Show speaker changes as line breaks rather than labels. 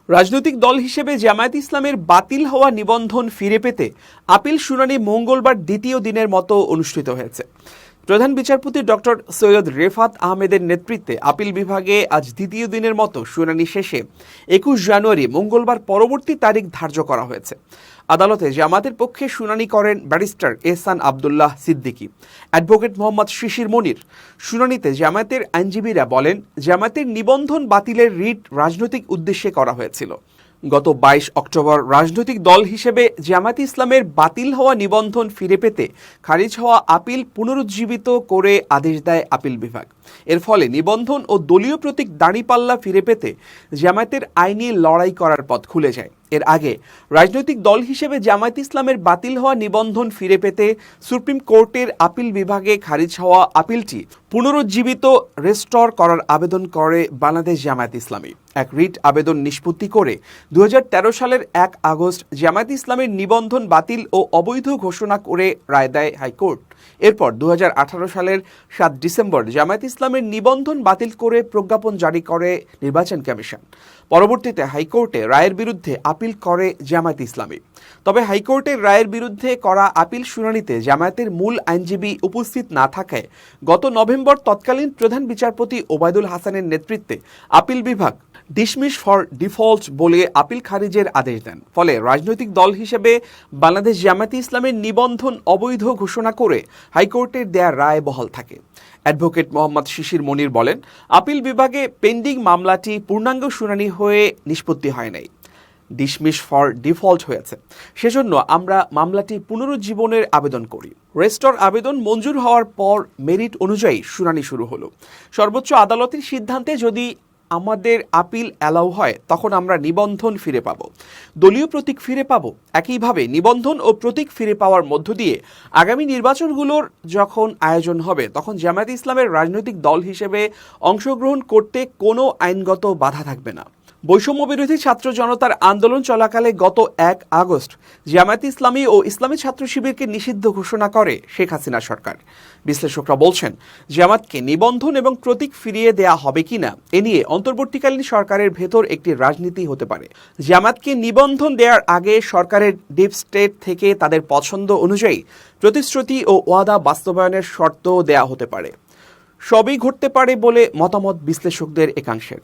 রাজনৈতিক দল হিসেবে জামায়াত ইসলামের বাতিল হওয়া নিবন্ধন ফিরে পেতে আপিল শুনানি মঙ্গলবার দ্বিতীয় দিনের মতো অনুষ্ঠিত হয়েছে। প্রধান বিচারপতি ডক্টর সৈয়দ রেফাত আহমেদের নেতৃত্বে আপিল বিভাগে আজ দ্বিতীয় দিনের মতো শুনানি শেষে ২১ জানুয়ারি মঙ্গলবার পরবর্তী তারিখ ধার্য করা হয়েছে। আদালতে জামায়াতের পক্ষে শুনানি করেন ব্যারিস্টার এহসান আবদুল্লাহ সিদ্দিকী, অ্যাডভোকেট মোহাম্মদ শিশির মনির। শুনানিতে জামায়াতের আইনজীবীরা বলেন, জামায়াতের নিবন্ধন বাতিলের রিট রাজনৈতিক উদ্দেশ্যে করা হয়েছিল। গত ২২ অক্টোবর রাজনৈতিক দল হিসেবে জামায়াত ইসলামের বাতিল হওয়া নিবন্ধন ফিরে পেতে খারিজ হওয়া আপিল পুনরুজ্জীবিত করে আদেশ দেয় আপিল বিভাগ। এর ফলে নিবন্ধন ও দলীয় প্রতীক দাঁড়িপাল্লা ফিরে পেতে জামায়াতের আইনি লড়াই করার পথ খুলে যায়। এর আগে রাজনৈতিক দল হিসেবে জামায়াত ইসলামের বাতিল হওয়া নিবন্ধন ফিরে পেতে সুপ্রিম কোর্টের আপিল বিভাগে খারিজ হওয়া আপিলটি পুনরুজ্জীবিত রেস্টোর করার আবেদন করে বাংলাদেশ জামায়াত ইসলামী। এক রিট আবেদন নিষ্পত্তি করে ২০১৩ সালের ১ আগস্ট জামায়াত ইসলামের নিবন্ধন বাতিল ও অবৈধ ঘোষণা করে রায় দেয় হাইকোর্ট। এরপর ২০১৮ সালের ৭ ডিসেম্বর জামায়াত ইসলামের নিবন্ধন বাতিল করে প্রজ্ঞাপন জারি করে নির্বাচন কমিশন। পরবর্তীতে হাইকোর্টে রায়ের বিরুদ্ধে আপিল করে জামায়াত ইসলামী। তবে হাইকোর্টের রায়ের বিরুদ্ধে করা আপিল শুনানিতে জামায়াতের মূল আইনজীবী উপস্থিত না থাকায় গত নভেম্বর তৎকালীন প্রধান বিচারপতি ওবায়দুল হাসানের নেতৃত্বে আপিল বিভাগ ডিসমিস ফর ডিফল্ট বলে আপিল খারিজের আদেশ দেন। ফলে রাজনৈতিক দল হিসেবে বাংলাদেশ জামায়াতে ইসলামের নিবন্ধন অবৈধ ঘোষণা করে হাইকোর্টের দেয়া রায় বহাল থাকে। অ্যাডভোকেট মোহাম্মদ শিশির মনির বলেন, আপিল বিভাগে পেন্ডিং মামলাটি পূর্ণাঙ্গ শুনানি হয়ে নিষ্পত্তি হয় নাই, ডিসমিস ফর ডিফল্ট হয়েছে। সেজন্য আমরা মামলাটি পুনরুজ্জীবনের আবেদন করি। রেস্টোর আবেদন মঞ্জুর হওয়ার পর মেরিট অনুযায়ী শুনানি শুরু হলো। সর্বোচ্চ আদালতের সিদ্ধান্তে যদি আমাদের আপিল অ্যালাউ হয়, তখন আমরা নিবন্ধন ফিরে পাব, দলীয় প্রতীক ফিরে পাব। একইভাবে নিবন্ধন ও প্রতীক ফিরে পাওয়ার মধ্য দিয়ে আগামী নির্বাচনগুলোর যখন আয়োজন হবে, তখন জামায়াত ইসলামের রাজনৈতিক দল হিসেবে অংশগ্রহণ করতে কোনো আইনগত বাধা থাকবে না। বৈষম্য বিরোধী ছাত্র জনতার আন্দোলন চলাকালে গত ১ আগস্ট জামায়াত ইসলামী ও ইসলামী ছাত্র শিবিরকে নিষিদ্ধ ঘোষণা করে শেখ হাসিনা সরকার। বিশ্লেষকরা বলছেন, জামায়াতকে নিবন্ধন এবং প্রতীক ফিরিয়ে দেয়া হবে কিনা এ নিয়ে অন্তর্বর্তীকালীন সরকারের ভেতর একটি রাজনীতি হতে পারে। জামায়াতকে নিবন্ধন দেওয়ার আগে সরকারের ডিপ স্টেট থেকে তাদের পছন্দ অনুযায়ী প্রতিশ্রুতি ও ওয়াদা বাস্তবায়নের শর্ত দেয়া হতে পারে। সবই ঘটতে পারে বলে মতামত বিশ্লেষকদের একাংশের।